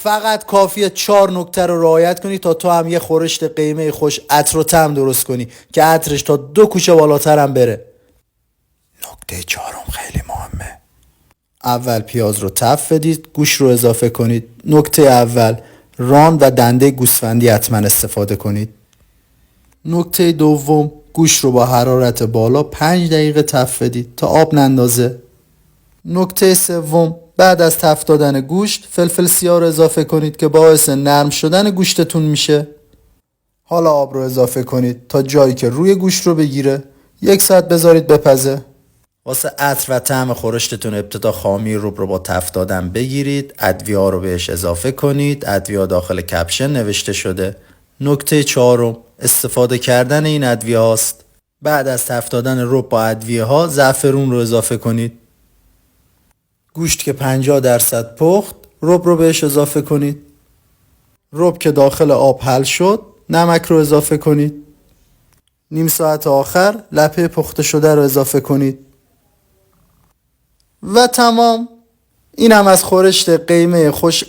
فقط کافیه 4 نکته رو رعایت کنی تا تو هم یه خورشت قیمه خوش عطر و طعم درست کنی که عطرش تا 2 کوچه بالاتر هم بره. نکته 4 خیلی مهمه. اول پیاز رو تفت بدید، گوشت رو اضافه کنید. نکته اول، ران و دنده گوسفندی حتما استفاده کنید. نکته دوم، گوشت رو با حرارت بالا 5 دقیقه تفت بدید تا آب نندازه. نکته سوم، بعد از تفت دادن گوشت فلفل سیاه رو اضافه کنید که باعث نرم شدن گوشتتون میشه. حالا آب رو اضافه کنید تا جایی که روی گوشت رو بگیره. 1 ساعت بذارید بپزه. واسه عطر و طعم خورشتتون ابتدا خامی رو با تفت دادن بگیرید، ادویه ها رو بهش اضافه کنید. ادویه ها داخل کپشن نوشته شده. نکته 4، استفاده کردن این ادویه هاست. بعد از تفت دادن رب با ادویه ها زعفرون رو اضافه کنید. گوشت که 50% پخت، رب رو بهش اضافه کنید. رب که داخل آب حل شد، نمک رو اضافه کنید. نیم ساعت آخر لپه پخته شده رو اضافه کنید. و تمام. این هم از خورشت قیمه خوش